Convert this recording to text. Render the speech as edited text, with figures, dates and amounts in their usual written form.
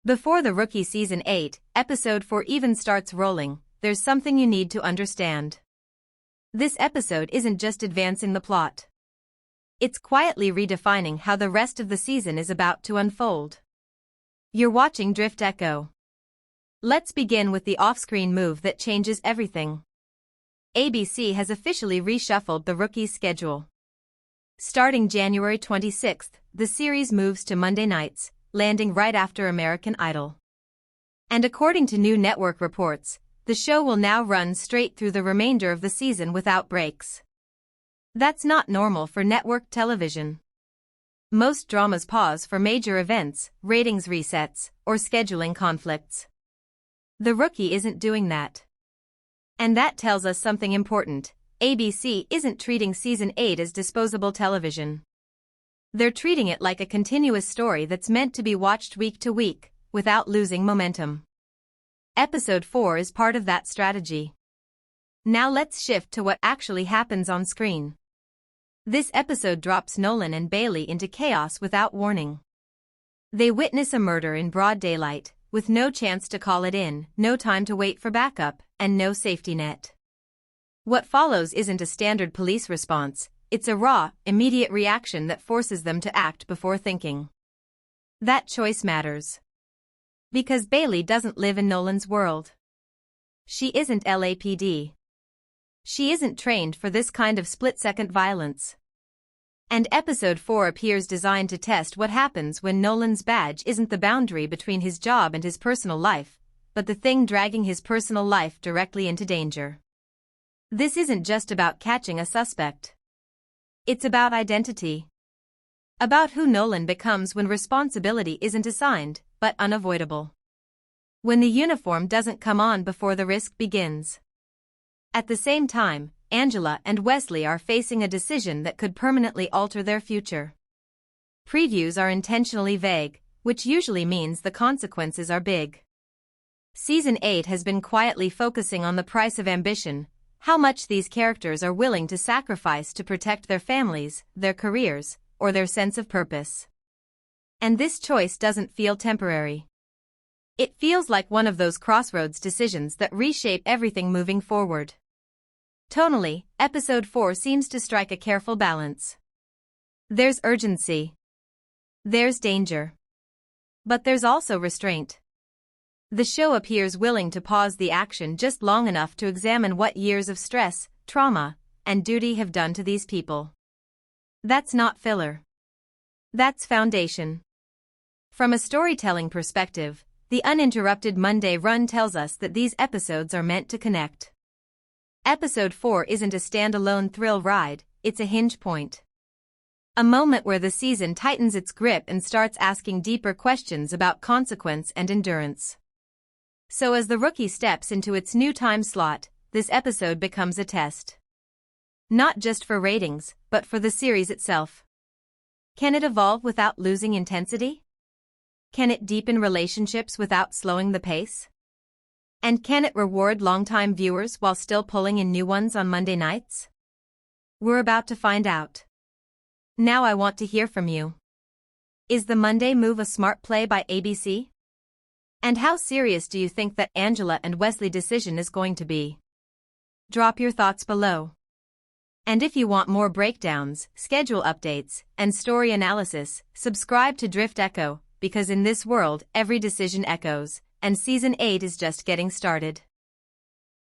Before The Rookie Season 8, Episode 4 even starts rolling, there's something you need to understand. This episode isn't just advancing the plot. It's quietly redefining how the rest of the season is about to unfold. You're watching DriftEcho. Let's begin with the off-screen move that changes everything. ABC has officially reshuffled The Rookie's schedule. Starting January 26th, the series moves to Monday nights, landing right after American Idol. And according to new network reports, the show will now run straight through the remainder of the season without breaks. That's not normal for network television. Most dramas pause for major events, ratings resets, or scheduling conflicts. The Rookie isn't doing that. And that tells us something important. ABC isn't treating Season 8 as disposable television. They're treating it like a continuous story that's meant to be watched week to week, without losing momentum. Episode 4 is part of that strategy. Now let's shift to what actually happens on screen. This episode drops Nolan and Bailey into chaos without warning. They witness a murder in broad daylight, with no chance to call it in, no time to wait for backup, and no safety net. What follows isn't a standard police response, it's a raw, immediate reaction that forces them to act before thinking. That choice matters. Because Bailey doesn't live in Nolan's world. She isn't LAPD. She isn't trained for this kind of split-second violence. And Episode 4 appears designed to test what happens when Nolan's badge isn't the boundary between his job and his personal life, but the thing dragging his personal life directly into danger. This isn't just about catching a suspect. It's about identity. About who Nolan becomes when responsibility isn't assigned, but unavoidable. When the uniform doesn't come on before the risk begins. At the same time, Angela and Wesley are facing a decision that could permanently alter their future. Previews are intentionally vague, which usually means the consequences are big. Season 8 has been quietly focusing on the price of ambition, how much these characters are willing to sacrifice to protect their families, their careers, or their sense of purpose. And this choice doesn't feel temporary. It feels like one of those crossroads decisions that reshape everything moving forward. Tonally, Episode 4 seems to strike a careful balance. There's urgency. There's danger. But there's also restraint. The show appears willing to pause the action just long enough to examine what years of stress, trauma, and duty have done to these people. That's not filler. That's foundation. From a storytelling perspective, the uninterrupted Monday run tells us that these episodes are meant to connect. Episode 4 isn't a standalone thrill ride, it's a hinge point. A moment where the season tightens its grip and starts asking deeper questions about consequence and endurance. So as The Rookie steps into its new time slot, this episode becomes a test. Not just for ratings, but for the series itself. Can it evolve without losing intensity? Can it deepen relationships without slowing the pace? And can it reward longtime viewers while still pulling in new ones on Monday nights? We're about to find out. Now I want to hear from you. Is the Monday move a smart play by ABC? And how serious do you think that Angela and Wesley decision is going to be? Drop your thoughts below. And if you want more breakdowns, schedule updates, and story analysis, subscribe to DriftEcho, because in this world every decision echoes, and Season 8 is just getting started.